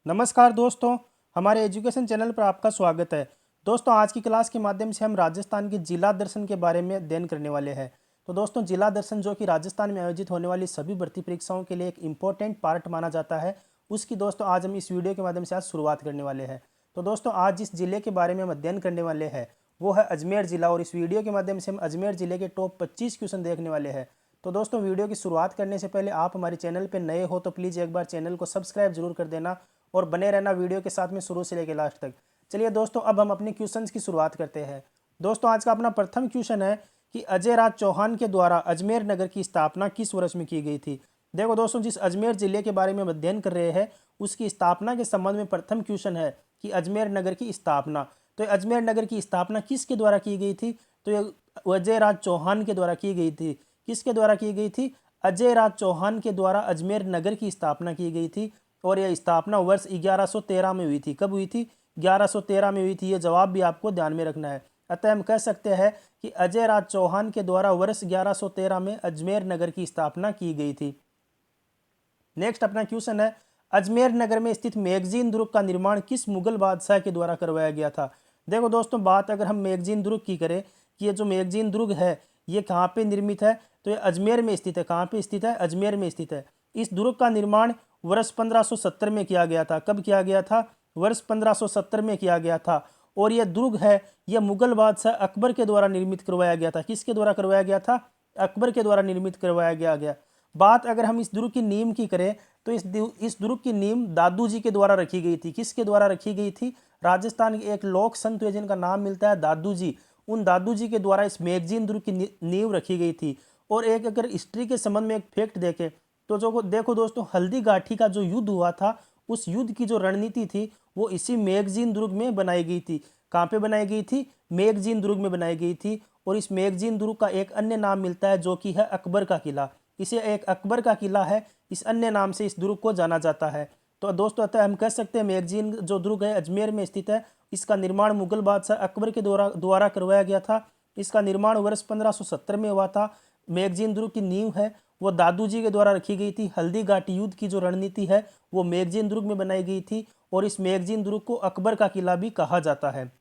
नमस्कार दोस्तों, हमारे एजुकेशन चैनल पर आपका स्वागत है। दोस्तों, आज की क्लास के माध्यम से हम राजस्थान के जिला दर्शन के बारे में अध्ययन करने वाले हैं। तो दोस्तों, जिला दर्शन जो कि राजस्थान में आयोजित होने वाली सभी भर्ती परीक्षाओं के लिए एक इम्पोर्टेंट पार्ट माना जाता है, उसकी दोस्तों आज हम इस वीडियो के माध्यम से आज शुरुआत करने वाले हैं। तो दोस्तों, आज जिस जिले के बारे में हम अध्ययन करने वाले हैं वो है अजमेर जिला, और इस वीडियो के माध्यम से हम अजमेर जिले के टॉप 25 क्वेश्चन देखने वाले हैं। तो दोस्तों, वीडियो की शुरुआत करने से पहले आप हमारे चैनल पर नए हो तो प्लीज़ एक बार चैनल को सब्सक्राइब जरूर कर देना और बने रहना वीडियो के साथ में शुरू से लेकर लास्ट तक। चलिए दोस्तों, अब हम अपने क्वेश्चंस की शुरुआत करते हैं। दोस्तों, आज का अपना प्रथम क्वेश्चन है कि अजय राज चौहान के द्वारा अजमेर नगर की स्थापना किस वर्ष में की गई थी। देखो दोस्तों, जिस अजमेर जिले के बारे में हम अध्ययन कर रहे हैं उसकी स्थापना के संबंध में प्रथम क्वेश्चन है कि अजमेर नगर की स्थापना। तो अजमेर नगर की स्थापना किसके द्वारा की गई थी? तो ये अजय राज चौहान के द्वारा की गई थी। किसके द्वारा की गई थी? अजय राज चौहान के द्वारा अजमेर नगर की स्थापना की गई थी, और यह स्थापना वर्ष 1113 में हुई थी। कब हुई थी? 1113 में हुई थी। ये जवाब भी आपको ध्यान में रखना है। अतः हम कह सकते हैं कि अजय राज चौहान के द्वारा वर्ष 1113 में अजमेर नगर की स्थापना की गई थी। नेक्स्ट अपना क्वेश्चन है, अजमेर नगर में स्थित मैगजीन दुर्ग का निर्माण किस मुगल बादशाह के द्वारा करवाया गया था। देखो दोस्तों, बात अगर हम मैगजीन दुर्ग की करें कि ये जो मैगजीन दुर्ग है ये कहाँ पे निर्मित है, तो ये अजमेर में स्थित है। कहाँ पे स्थित है? अजमेर में स्थित है। इस दुर्ग का निर्माण वर्ष 1570 में किया गया था। कब किया गया था? वर्ष 1570 में किया गया था। और यह दुर्ग है, यह मुगल बादशाह अकबर के द्वारा निर्मित करवाया गया था। किसके द्वारा करवाया गया था? अकबर के द्वारा निर्मित करवाया गया। बात अगर हम इस दुर्ग की नींव की करें तो इस दुर्ग की नींव दादू जी के द्वारा रखी गई थी। किसके द्वारा रखी गई थी? राजस्थान के एक लोक संत हुए जिनका नाम मिलता है दादू जी, उन दादू जी के द्वारा इस मैगजीन दुर्ग की नींव रखी गई थी। और एक अगर हिस्ट्री के संबंध में एक फैक्ट देखें तो जो देखो दोस्तों, हल्दी घाटी का जो युद्ध हुआ था उस युद्ध की जो रणनीति थी वो इसी मैगजीन दुर्ग में बनाई गई थी। कहाँ पे बनाई गई थी? मैगजीन दुर्ग में बनाई गई थी। और इस मैगजीन दुर्ग का एक अन्य नाम मिलता है जो कि है अकबर का किला। इसे एक अकबर का किला है, इस अन्य नाम से इस दुर्ग को जाना जाता है। तो दोस्तों, अतः हम कह सकते हैं मैगजीन जो दुर्ग है अजमेर में स्थित है। इसका निर्माण मुगल बादशाह अकबर के द्वारा करवाया गया था। इसका निर्माण वर्ष 1570 में हुआ था। मैगजीन दुर्ग की नींव है वो दादू जी के द्वारा रखी गई थी। हल्दी घाटी युद्ध की जो रणनीति है वो मैगजीन दुर्ग में बनाई गई थी, और इस मैगजीन दुर्ग को अकबर का किला भी कहा जाता है।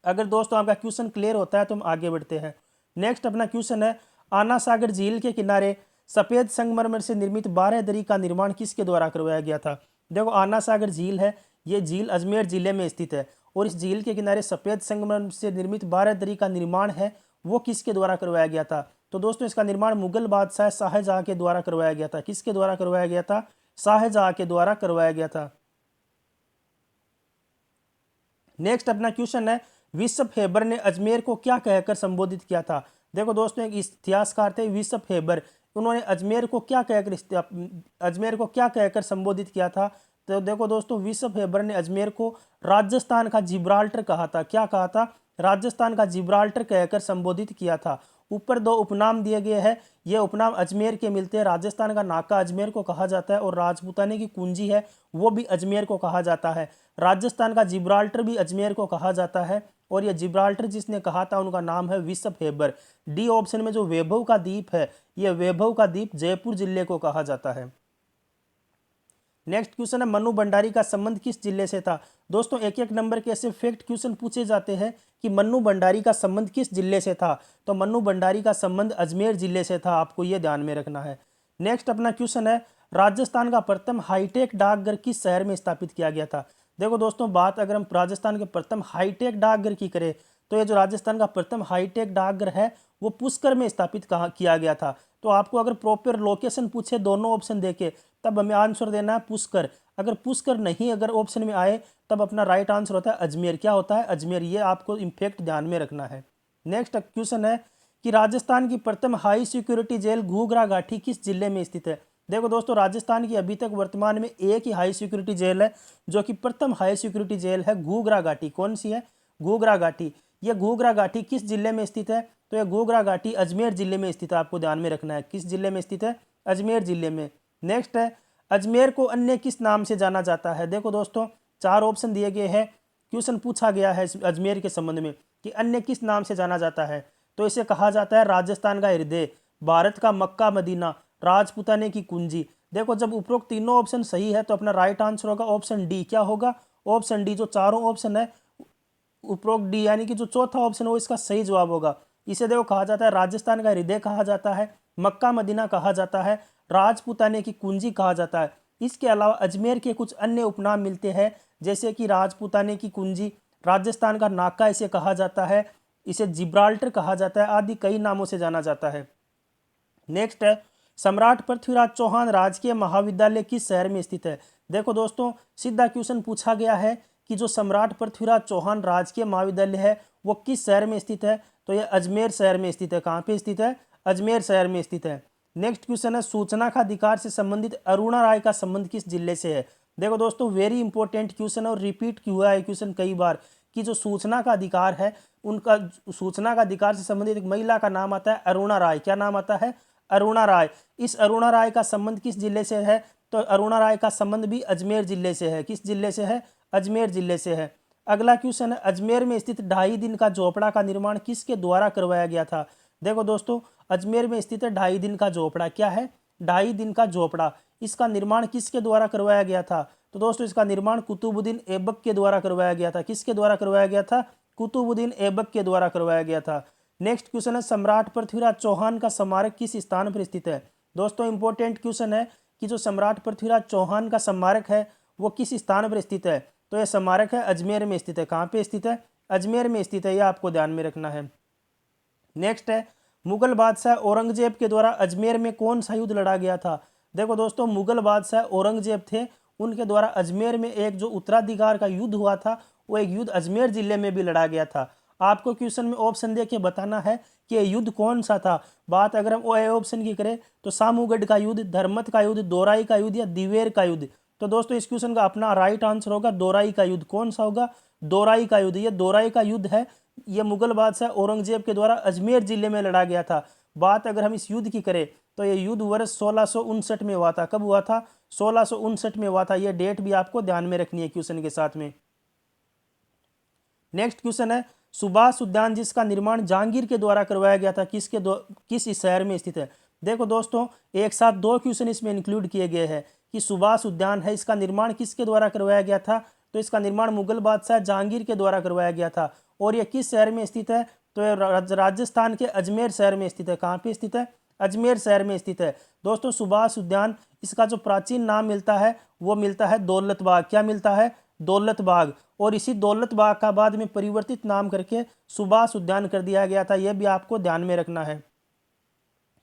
अगर दोस्तों आपका क्वेश्चन क्लियर होता है तो हम आगे बढ़ते हैं। नेक्स्ट अपना क्वेश्चन है, आना सागर झील के किनारे सफेद संगमरमर से निर्मित 12 दरी का निर्माण किसके द्वारा करवाया गया था। देखो, आना सागर झील है, ये झील अजमेर जिले में स्थित है, और इस झील के किनारे सफेद संगमरमर से निर्मित 12 दरी का निर्माण है वो किसके द्वारा करवाया गया था। तो दोस्तों, इसका निर्माण मुगल बादशाह शाहजहां के द्वारा करवाया गया था। किसके द्वारा करवाया गया था? शाहजहां के द्वारा करवाया गया था। नेक्स्ट अपना क्वेश्चन है, विश्व हेबर ने अजमेर को क्या कहकर संबोधित किया था। देखो दोस्तों, एक इतिहासकार थे विश्व हेबर, उन्होंने अजमेर को क्या कहकर संबोधित किया था। तो देखो दोस्तों, विश्व हेबर ने अजमेर को राजस्थान का जिब्राल्टर कहा था। क्या कहा था? राजस्थान का जिब्राल्टर कहकर संबोधित किया था। ऊपर दो उपनाम दिए गए हैं, ये उपनाम अजमेर के मिलते हैं। राजस्थान का नाका अजमेर को कहा जाता है, और राजपूताने की कुंजी है वो भी अजमेर को कहा जाता है। राजस्थान का जिब्राल्टर भी अजमेर को कहा जाता है, और ये जिब्राल्टर जिसने कहा था उनका नाम है विश्व हेबर। डी ऑप्शन में जो वैभव का द्वीप है, ये वैभव का द्वीप जयपुर जिले को कहा जाता है। नेक्स्ट क्वेश्चन है, मन्नू भंडारी का संबंध किस जिले से था। दोस्तों, एक एक नंबर के ऐसे फैक्ट क्वेश्चन पूछे जाते हैं कि मन्नू भंडारी का संबंध किस जिले से था। तो मन्नू भंडारी का संबंध अजमेर जिले से था, आपको यह ध्यान में रखना है। नेक्स्ट अपना क्वेश्चन है, राजस्थान का प्रथम हाईटेक डाकघर किस शहर में स्थापित किया गया था। देखो दोस्तों, बात अगर हम राजस्थान के प्रथम हाईटेक डाकघर की करें तो ये जो राजस्थान का प्रथम हाईटेक डाकघर है वो पुष्कर में स्थापित किया गया था। तो आपको अगर प्रॉपर लोकेशन पूछे दोनों ऑप्शन देके तब हमें आंसर देना है पुष्कर। अगर पुष्कर नहीं अगर ऑप्शन में आए तब अपना राइट आंसर होता है अजमेर। क्या होता है? अजमेर। ये आपको इम्फेक्ट ध्यान में रखना है। नेक्स्ट क्वेश्चन है कि राजस्थान की प्रथम हाई सिक्योरिटी जेल घूघरा घाटी किस जिले में स्थित है। देखो दोस्तों, राजस्थान की अभी तक वर्तमान में एक ही हाई सिक्योरिटी जेल है जो कि प्रथम हाई सिक्योरिटी जेल है घूघरा घाटी। कौन सी है? घूघरा घाटी। ये घूघरा घाटी किस जिले में स्थित है? तो यह घूघरा घाटी अजमेर जिले में स्थित है, आपको ध्यान में रखना है। किस जिले में स्थित है? अजमेर जिले में। नेक्स्ट है, अजमेर को अन्य किस नाम से जाना जाता है। देखो दोस्तों, चार ऑप्शन दिए गए हैं, क्वेश्चन पूछा गया है अजमेर के संबंध में कि अन्य किस नाम से जाना जाता है। तो इसे कहा जाता है राजस्थान का हृदय, भारत का मक्का मदीना, राजपूताने की कुंजी। देखो जब उपरोक्त तीनों ऑप्शन सही है तो अपना राइट आंसर होगा ऑप्शन डी। क्या होगा? Option D. जो चारों ऑप्शन है उपरोक्त डी यानी कि जो चौथा ऑप्शन है वो इसका सही जवाब होगा। इसे देखो कहा जाता है राजस्थान का हृदय कहा जाता है, मक्का मदीना कहा जाता है, राजपूताने की कुंजी कहा जाता है। इसके अलावा अजमेर के कुछ अन्य उपनाम मिलते हैं, जैसे कि राजपूताने की कुंजी, राजस्थान का नाका इसे कहा जाता है, इसे जिब्राल्टर कहा जाता है, आदि कई नामों से जाना जाता है। नेक्स्ट है, सम्राट पृथ्वीराज चौहान राजकीय महाविद्यालय किस शहर में स्थित है? देखो दोस्तों सीधा क्वेश्चन पूछा गया है कि जो सम्राट पृथ्वीराज चौहान राजकीय महाविद्यालय है वो किस शहर में स्थित है? तो ये अजमेर शहर में स्थित है। कहाँ पे स्थित है? अजमेर शहर में स्थित है। नेक्स्ट क्वेश्चन है, सूचना का अधिकार से संबंधित अरुणा राय का संबंध किस जिले से है? देखो दोस्तों वेरी इंपॉर्टेंट क्वेश्चन और रिपीट हुआ है क्वेश्चन कई बार कि जो सूचना का अधिकार है उनका, सूचना का अधिकार से संबंधित एक महिला का नाम आता है अरुणा राय। क्या नाम आता है? अरुणा राय। इस अरुणा राय का संबंध किस जिले से है? तो अरुणा राय का संबंध भी अजमेर जिले से है। किस जिले से है? अजमेर जिले से है। अगला क्वेश्चन है, अजमेर में स्थित 2.5 दिन का झोपड़ा का निर्माण किसके द्वारा करवाया गया था? देखो दोस्तों अजमेर में स्थित है 2.5 दिन का झोपड़ा। क्या है? 2.5 दिन का झोपड़ा। इसका निर्माण किसके द्वारा करवाया गया था? तो दोस्तों इसका निर्माण कुतुबुद्दीन ऐबक के द्वारा करवाया गया था। किसके द्वारा करवाया गया था? कुतुबुद्दीन ऐबक के द्वारा करवाया गया था। नेक्स्ट क्वेश्चन है, सम्राट पृथ्वीराज चौहान का स्मारक किस स्थान पर स्थित है? दोस्तों इंपॉर्टेंट क्वेश्चन है कि जो सम्राट पृथ्वीराज चौहान का स्मारक है वो किस स्थान पर स्थित है? तो यह स्मारक है अजमेर में स्थित है। कहाँ पे स्थित है? अजमेर में स्थित है। यह आपको ध्यान में रखना है। नेक्स्ट है, मुगल बादशाह औरंगजेब के द्वारा अजमेर में कौन सा युद्ध लड़ा गया था? देखो दोस्तों मुगल बादशाह औरंगजेब थे, उनके द्वारा अजमेर में एक जो उत्तराधिकार का युद्ध हुआ था वो एक युद्ध अजमेर जिले में भी लड़ा गया था। आपको क्वेश्चन में ऑप्शन दे के बताना है कि यह युद्ध कौन सा था। बात अगर हम ए ऑप्शन की करें तो सामूगढ़ का युद्ध, धर्मत का युद्ध, दोराई का युद्ध या दिवेर का युद्ध। तो दोस्तों इस क्वेश्चन का अपना राइट आंसर होगा दोराई का युद्ध। कौन सा होगा? दोराई का युद्ध। ये दोराई का युद्ध है, ये मुगल बादशाह औरंगजेब के द्वारा अजमेर जिले में लड़ा गया था। बात अगर हम इस युद्ध की करें तो ये युद्ध वर्ष 1659 में हुआ था। कब हुआ था? 1659 में हुआ था। यह डेट भी आपको ध्यान में रखनी है क्वेश्चन के साथ में। नेक्स्ट क्वेश्चन है, सुभाष उद्यान जिसका निर्माण जहांगीर के द्वारा करवाया गया था किस शहर में स्थित है? देखो दोस्तों एक साथ दो क्वेश्चन इसमें इंक्लूड किए गए हैं कि सुभाष उद्यान है, इसका निर्माण किसके द्वारा करवाया गया था? तो इसका निर्माण मुगल बादशाह जहांगीर के द्वारा करवाया गया था। और यह किस शहर में स्थित है? तो यह राजस्थान के अजमेर शहर में स्थित है। कहाँ पे स्थित है? अजमेर शहर में स्थित है। दोस्तों सुभाष उद्यान, इसका जो प्राचीन नाम मिलता है वो मिलता है दौलत बाग। क्या मिलता है? दौलत बाग। और इसी दौलत बाग का बाद में परिवर्तित नाम करके सुभाष उद्यान कर दिया गया था। यह भी आपको ध्यान में रखना है।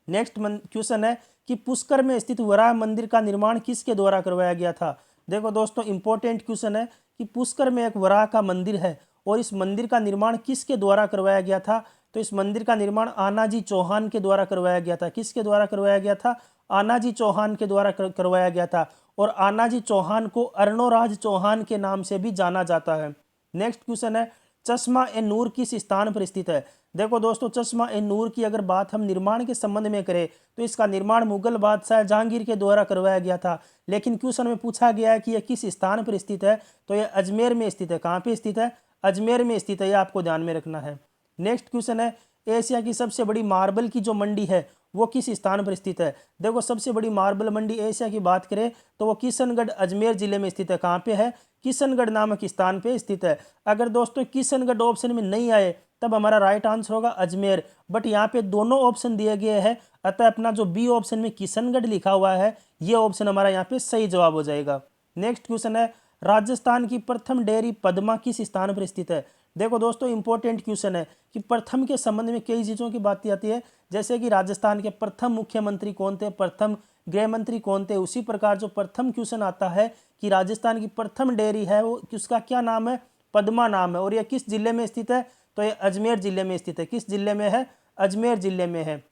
नेक्स्ट क्वेश्चन है कि पुष्कर में स्थित वराह मंदिर का निर्माण किसके द्वारा करवाया गया था? देखो दोस्तों इंपॉर्टेंट क्वेश्चन है कि पुष्कर में एक वराह का मंदिर है और इस मंदिर का निर्माण किसके द्वारा करवाया गया था? तो इस मंदिर का निर्माण आनाजी चौहान के द्वारा करवाया गया था। किसके द्वारा करवाया गया था? आनाजी चौहान के द्वारा करवाया गया था। और आनाजी चौहान को अर्णोराज चौहान के नाम से भी जाना जाता है। नेक्स्ट क्वेश्चन है, चश्मा ए नूर किस स्थान पर स्थित है? देखो दोस्तों चश्मा ए नूर की अगर बात हम निर्माण के संबंध में करें तो इसका निर्माण मुगल बादशाह जहांगीर के द्वारा करवाया गया था। लेकिन क्वेश्चन में पूछा गया है कि यह किस स्थान पर स्थित है? तो यह अजमेर में स्थित है। कहाँ पे स्थित है? अजमेर में स्थित है। यह आपको ध्यान में रखना है। नेक्स्ट क्वेश्चन है, एशिया की सबसे बड़ी मार्बल की जो मंडी है वो किस स्थान पर स्थित है? देखो सबसे बड़ी मार्बल मंडी एशिया की बात करें तो वो किशनगढ़ अजमेर जिले में स्थित है। कहाँ पे है? किशनगढ़ नामक स्थान पे स्थित है। अगर दोस्तों किशनगढ़ ऑप्शन में नहीं आए तब हमारा राइट आंसर होगा अजमेर। बट यहाँ पे दोनों ऑप्शन दिए गए हैं, अतः अपना जो बी ऑप्शन में किशनगढ़ लिखा हुआ है ये ऑप्शन हमारा यहाँ पे सही जवाब हो जाएगा। नेक्स्ट क्वेश्चन है, राजस्थान की प्रथम डेयरी पद्मा किस स्थान पर स्थित है? देखो दोस्तों इंपॉर्टेंट क्वेश्चन है कि प्रथम के संबंध में कई चीज़ों की बात आती है, जैसे कि राजस्थान के प्रथम मुख्यमंत्री कौन थे, प्रथम गृह मंत्री कौन थे। उसी प्रकार जो प्रथम क्वेश्चन आता है कि राजस्थान की प्रथम डेयरी है वो उसका क्या नाम है? पद्मा नाम है। और यह किस जिले में स्थित है? तो यह अजमेर जिले में स्थित है। किस जिले में है? अजमेर जिले में है।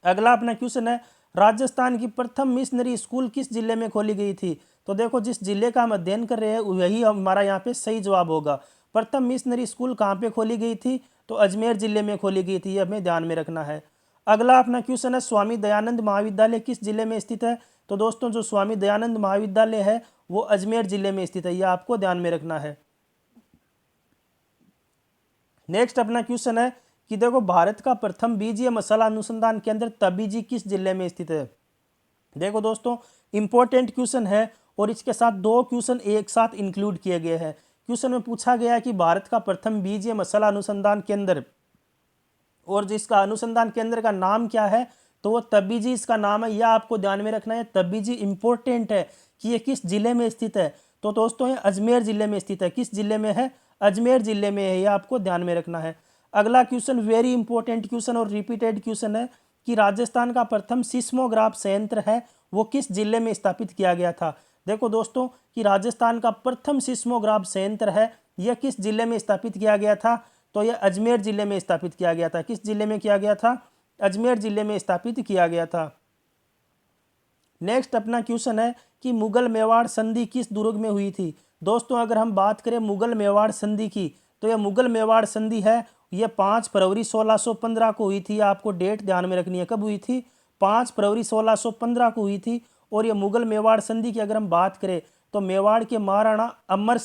अगला अपना क्वेश्चन है, राजस्थान की प्रथम मिशनरी स्कूल किस जिले में खोली गई थी? तो देखो जिस जिले का हम अध्ययन कर रहे हैं वही हमारा यहाँ पे सही जवाब होगा। प्रथम मिशनरी स्कूल कहाँ पे खोली गई थी? तो अजमेर जिले में खोली गई थी। ये हमें ध्यान में रखना है। अगला अपना क्वेश्चन है, स्वामी दयानंद महाविद्यालय किस जिले में स्थित है? तो दोस्तों जो स्वामी दयानंद महाविद्यालय है वो अजमेर जिले में स्थित है। यह आपको ध्यान में रखना है। नेक्स्ट अपना क्वेश्चन है कि देखो भारत का प्रथम बीजीय मसाला अनुसंधान केंद्र तबीजी किस जिले में स्थित है? देखो दोस्तों, इंपॉर्टेंट क्वेश्चन है और इसके साथ दो क्वेश्चन एक साथ इंक्लूड किए गए हैं। क्वेश्चन में पूछा गया है कि भारत का प्रथम बीजीय मसाला अनुसंधान केंद्र, और जिसका अनुसंधान केंद्र का नाम क्या है, तो वो तबीजी इसका नाम है। यह आपको ध्यान में रखना है। तबीजी इंपॉर्टेंट है कि ये किस जिले में स्थित है, तो दोस्तों ये अजमेर जिले में स्थित है। किस जिले में है? अजमेर जिले में है। यह आपको ध्यान में रखना है। अगला क्वेश्चन वेरी इंपॉर्टेंट क्वेश्चन और रिपीटेड क्वेश्चन है कि राजस्थान का प्रथम सिस्मोग्राफ संयंत्र है वो किस जिले में स्थापित किया गया था। देखो दोस्तों कि राजस्थान का प्रथम सिस्मोग्राफ संयंत्र है यह किस जिले में स्थापित किया गया था, तो यह अजमेर जिले में स्थापित किया गया था। किस जिले में किया गया था? अजमेर जिले में स्थापित किया गया था। नेक्स्ट अपना क्वेश्चन है कि मुगल मेवाड़ संधि किस दुर्ग में हुई थी। दोस्तों अगर हम बात करें मुगल मेवाड़ संधि की, तो यह मुगल मेवाड़ संधि है यह 5 फरवरी 1615 को हुई थी। आपको डेट ध्यान में रखनी है, कब हुई थी? 5 फरवरी 1615 को हुई थी। और यह मुगल मेवाड़ संधि की अगर हम बात करें तो मेवाड़ के महाराणा अमर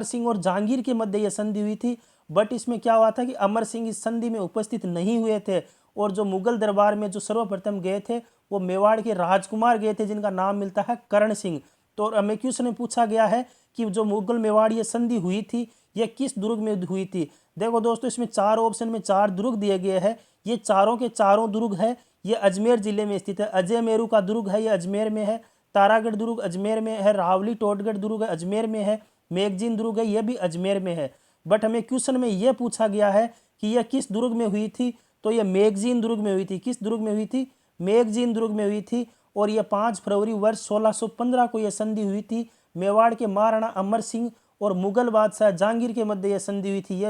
सिंह और जहांगीर के मध्य यह संधि हुई थी। बट इसमें क्या हुआ था कि अमर सिंह इस संधि में उपस्थित नहीं हुए थे, और जो मुगल दरबार में जो सर्वप्रथम गए थे वो मेवाड़ के राजकुमार गए थे जिनका नाम मिलता है करण सिंह। तो हमें क्वेश्चन में पूछा गया है कि जो मुगल मेवाड़ ये संधि हुई थी यह किस दुर्ग में हुई थी। देखो दोस्तों इसमें 4 ऑप्शन में 4 दुर्ग दिए गए हैं। ये चारों के चारों दुर्ग है ये अजमेर जिले में स्थित है। अजय मेरू का दुर्ग है ये अजमेर में है। तारागढ़ दुर्ग अजमेर में है। रावली टोटगढ़ दुर्ग अजमेर में है। मेगजीन दुर्ग है यह भी अजमेर में है। बट हमें क्वेश्चन में यह पूछा गया है कि यह किस दुर्ग में हुई थी, तो यह मेगजीन दुर्ग में हुई थी। किस दुर्ग में हुई थी? मेगजीन दुर्ग में हुई थी। और यह 5 फरवरी वर्ष 1615 को यह संधि हुई थी। मेवाड़ के महाराणा अमर सिंह और मुगल बादशाह जहांगीर के मध्य यह संधि हुई थी।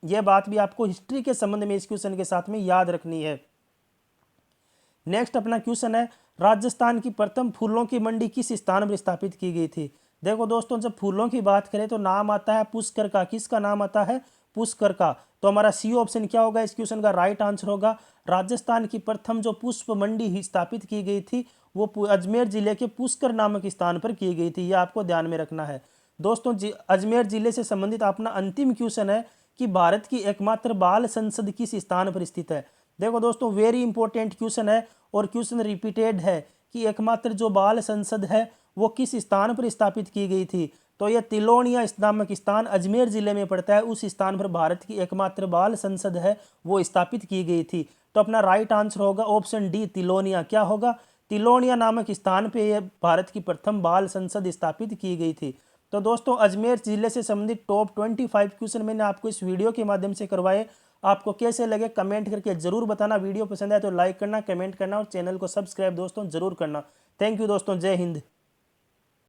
यह बात भी आपको हिस्ट्री के संबंध में इस क्वेश्चन के साथ में याद रखनी है। नेक्स्ट अपना क्वेश्चन है राजस्थान की प्रथम फूलों की मंडी किस स्थान पर स्थापित की गई थी। देखो दोस्तों जब फूलों की बात करें तो नाम आता है पुष्कर का। किसका नाम आता है? पुष्कर का। तो हमारा सी ऑप्शन क्या होगा इस क्वेश्चन का राइट आंसर होगा। राजस्थान की प्रथम जो पुष्प मंडी स्थापित की गई थी वो अजमेर जिले के पुष्कर नामक स्थान पर की गई थी। यह आपको ध्यान में रखना है। दोस्तों अजमेर जिले से संबंधित अपना अंतिम क्वेश्चन है कि भारत की एकमात्र बाल संसद किस स्थान पर स्थित है। देखो दोस्तों वेरी इंपॉर्टेंट क्वेश्चन है और क्वेश्चन रिपीटेड है कि एकमात्र जो बाल संसद है वो किस स्थान पर स्थापित की गई थी। तो यह तिलोनिया नामक स्थान अजमेर जिले में पड़ता है। उस स्थान पर भारत की एकमात्र बाल संसद है वो स्थापित की गई थी। तो अपना राइट आंसर होगा ऑप्शन डी तिलोनिया। क्या होगा? तिलोनिया नामक स्थान पे यह भारत की प्रथम बाल संसद स्थापित की गई थी। तो दोस्तों अजमेर जिले से संबंधित टॉप 25 क्वेश्चन मैंने आपको इस वीडियो के माध्यम से करवाए। आपको कैसे लगे कमेंट करके जरूर बताना। वीडियो पसंद आए तो लाइक करना, कमेंट करना और चैनल को सब्सक्राइब दोस्तों जरूर करना। थैंक यू दोस्तों। जय हिंद।